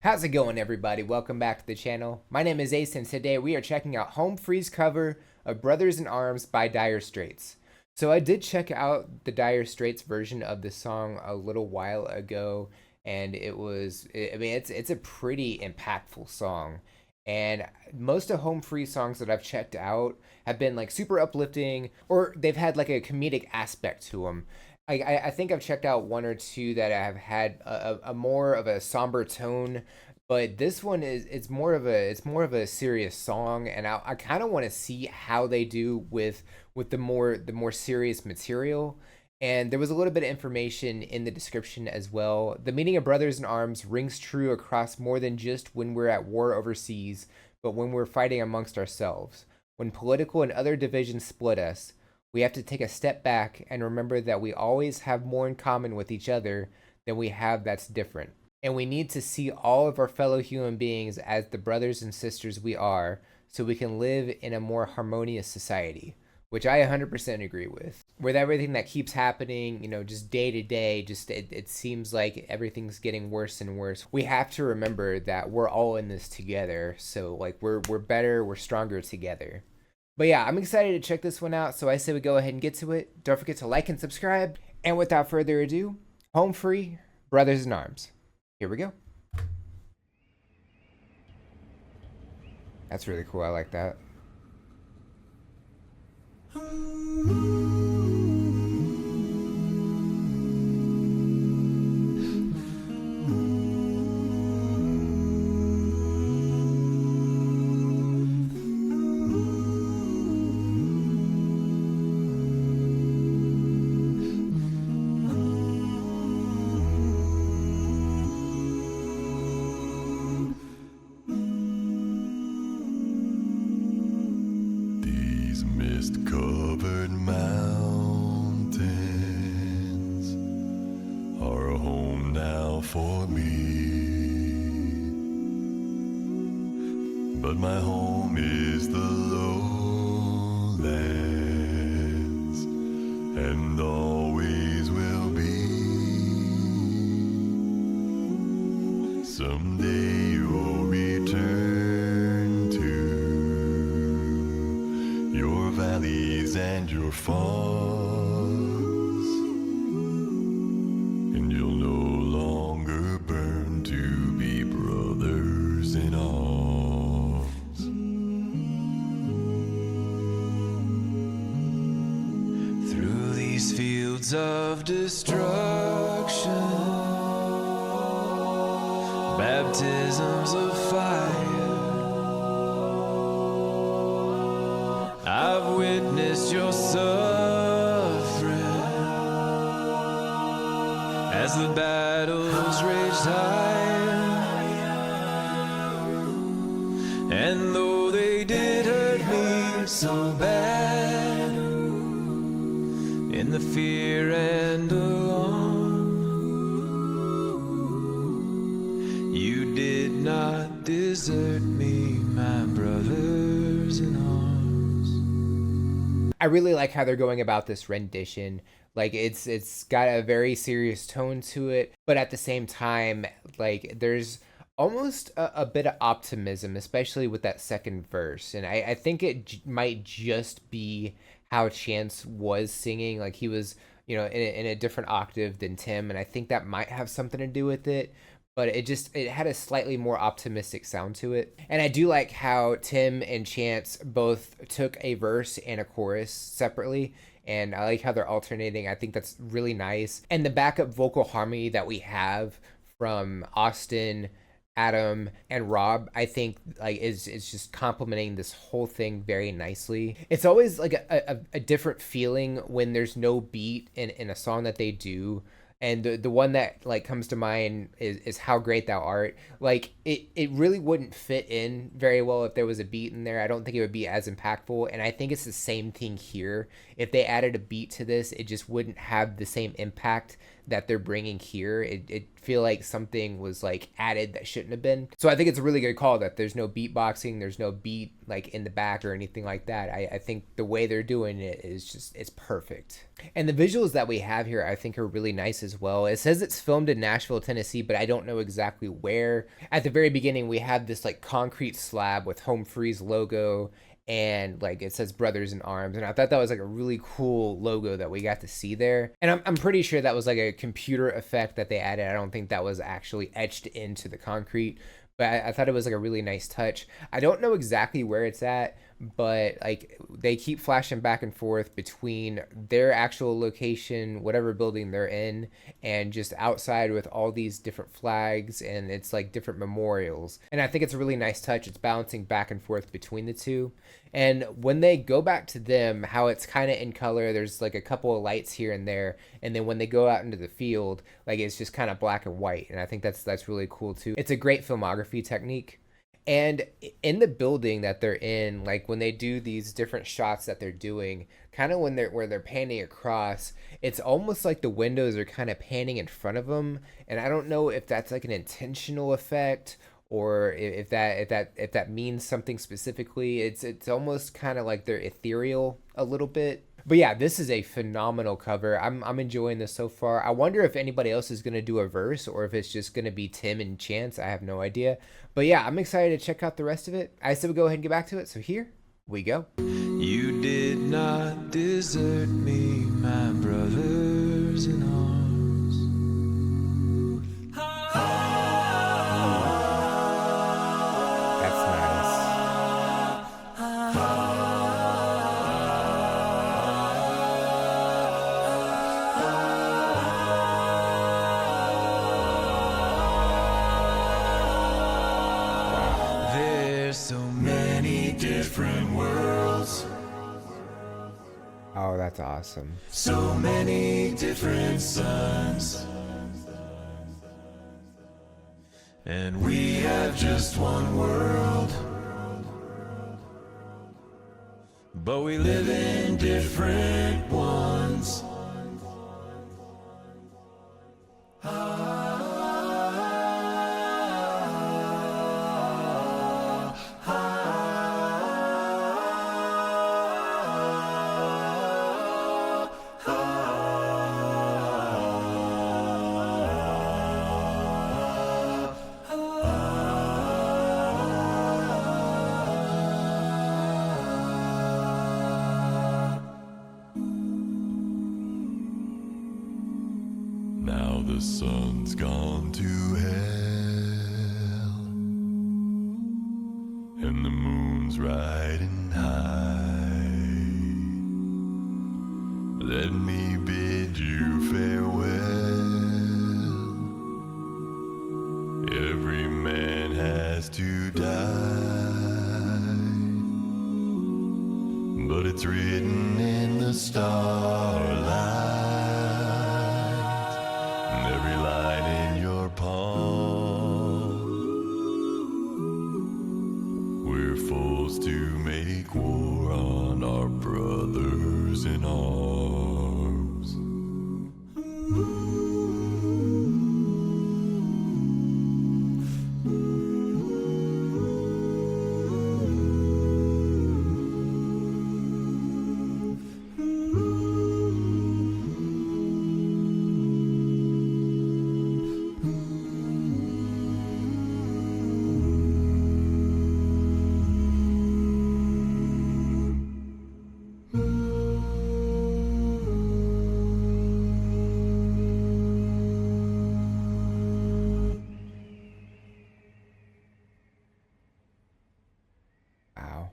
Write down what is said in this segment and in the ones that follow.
How's it going, everybody? Welcome back to the channel. My name is Ace, and today we are checking out Home Free's cover of Brothers in Arms by Dire Straits. So I did check out the Dire Straits version of the song a little while ago, and it's a pretty impactful song. And most of Home Free songs that I've checked out have been like super uplifting, or they've had like a comedic aspect to them. I think I've checked out one or two that have had a more of a somber tone, but this one is it's more of a serious song, and I kind of want to see how they do with the more serious material. And there was a little bit of information in the description as well. The meaning of Brothers in Arms rings true across more than just when we're at war overseas, but when we're fighting amongst ourselves. When political and other divisions split us, we have to take a step back and remember that we always have more in common with each other than we have that's different. And we need to see all of our fellow human beings as the brothers and sisters we are so we can live in a more harmonious society, which I 100% agree with. With everything that keeps happening, just day to day, it seems like everything's getting worse and worse. We have to remember that we're all in this together. So like we're better, we're stronger together. But yeah, I'm excited to check this one out, so I say we go ahead and get to it. Don't forget to like and subscribe. And without further ado, Home Free, Brothers in Arms. Here we go. That's really cool. I like that. Mist-covered mountains are a home now for me, but my home is the lowlands and always will be. Someday you'll return to your valleys and your farms, and you'll no longer burn to be brothers in arms. Through these fields of destruction, baptisms of fire, I've witnessed your suffering as the battles raged higher, and though they did hurt me so bad, in the fear and alarm, you did not desert me, my brothers in arms. I really like how they're going about this rendition. Like it's got a very serious tone to it, but at the same time, like there's almost a bit of optimism, especially with that second verse. And I think it might just be how Chance was singing. Like he was, in a different octave than Tim, and I think that might have something to do with it. But it had a slightly more optimistic sound to it. And I do like how Tim and Chance both took a verse and a chorus separately, and I like how they're alternating. I think that's really nice. And the backup vocal harmony that we have from Austin, Adam, and Rob, I think like is just complementing this whole thing very nicely. It's always like a different feeling when there's no beat in a song that they do. And the one that like comes to mind is How Great Thou Art. Like it really wouldn't fit in very well if there was a beat in there. I don't think it would be as impactful, and I think it's the same thing here. If they added a beat to this, it just wouldn't have the same impact that they're bringing here. It feel like something was like added that shouldn't have been. So I think it's a really good call that there's no beatboxing, there's no beat like in the back or anything like that. I think the way they're doing it is just, it's perfect. And the visuals that we have here I think are really nice as well. It says it's filmed in Nashville, Tennessee, but I don't know exactly where. At the very beginning we have this like concrete slab with Home Freeze logo, and like it says Brothers in Arms, and I thought that was like a really cool logo that we got to see there. And I'm pretty sure that was like a computer effect that they added. I don't think that was actually etched into the concrete, but I thought it was like a really nice touch. I don't know exactly where it's at, but like they keep flashing back and forth between their actual location, whatever building they're in, and just outside with all these different flags, and it's like different memorials. And I think it's a really nice touch. It's bouncing back and forth between the two. And when they go back to them, how it's kind of in color, there's like a couple of lights here and there, and then when they go out into the field, like it's just kind of black and white. And I think that's really cool too. It's a great filmography technique. And in the building that they're in, like when they do these different shots that they're doing, kind of when they're panning across, it's almost like the windows are kind of panning in front of them. And I don't know if that's like an intentional effect, or if that means something specifically. It's almost kind of like they're ethereal a little bit. But yeah, this is a phenomenal cover. I'm enjoying this so far. I wonder if anybody else is going to do a verse, or if it's just going to be Tim and Chance. I have no idea. But yeah, I'm excited to check out the rest of it. I said we'll go ahead and get back to it. So here we go. You did not desert me, my brothers in arms. That's nice. There's so many different worlds, Oh, that's awesome. so many different suns, and we have just one world, but we live in different ones. Now the sun's gone to hell, and the moon's riding high. Let me bid you farewell. Every man has to die, but it's written in the starlight. Every line in your palm, we're forced to make war on our brothers in arms. Wow.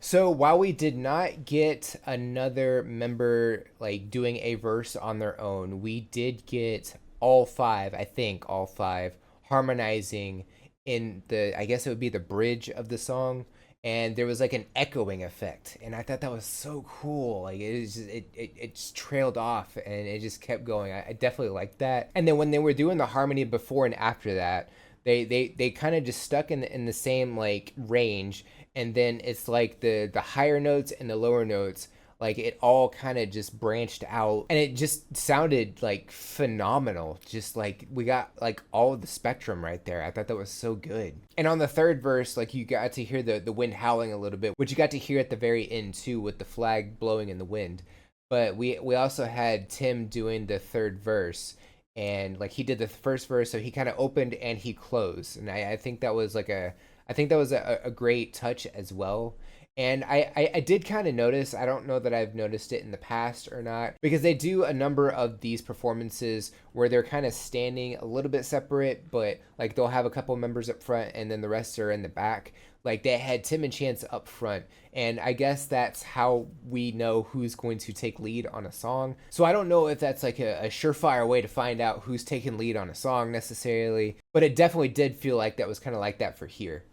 So while we did not get another member like doing a verse on their own, we did get all five, I think all five, harmonizing in the, I guess it would be the bridge of the song. And there was like an echoing effect, and I thought that was so cool. Like it was just, it just trailed off and it just kept going. I definitely liked that. And then when they were doing the harmony before and after that, they kind of just stuck in the same like range, and then it's like the higher notes and the lower notes Like it all kind of just branched out and it just sounded like phenomenal. Just like we got like all of the spectrum right there. I thought that was so good. And on the third verse, like you got to hear the wind howling a little bit, which you got to hear at the very end too with the flag blowing in the wind. But we also had Tim doing the third verse, and like he did the first verse, so he kind of opened and he closed, and I think that was like I think that was a great touch as well. And I did kind of notice, I don't know that I've noticed it in the past or not, because they do a number of these performances where they're kind of standing a little bit separate, but like they'll have a couple members up front and then the rest are in the back. Like they had Tim and Chance up front, and I guess that's how we know who's going to take lead on a song. So I don't know if that's like a surefire way to find out who's taking lead on a song necessarily, but it definitely did feel like that was kind of like that for here.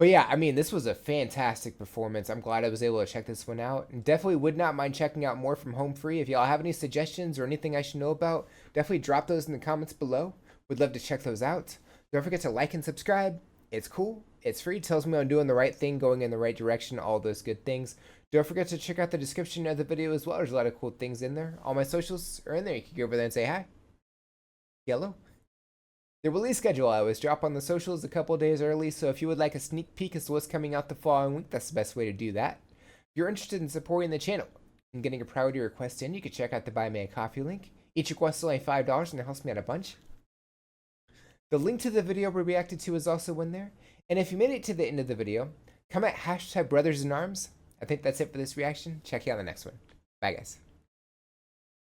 But yeah, I mean, this was a fantastic performance. I'm glad I was able to check this one out, and definitely would not mind checking out more from Home Free. If y'all have any suggestions or anything I should know about, definitely drop those in the comments below. Would love to check those out. Don't forget to like and subscribe. It's cool. It's free. It tells me I'm doing the right thing, going in the right direction, all those good things. Don't forget to check out the description of the video as well. There's a lot of cool things in there. All my socials are in there. You can go over there and say hi. Yellow. The release schedule I always drop on the socials a couple days early, so if you would like a sneak peek as to what's coming out the following week, that's the best way to do that. If you're interested in supporting the channel and getting a priority request in, you can check out the Buy Me a Coffee link. Each request is only $5 and it helps me out a bunch. The link to the video we reacted to is also in there. And if you made it to the end of the video, comment #BrothersInArms. I think that's it for this reaction. Check you out on the next one. Bye guys.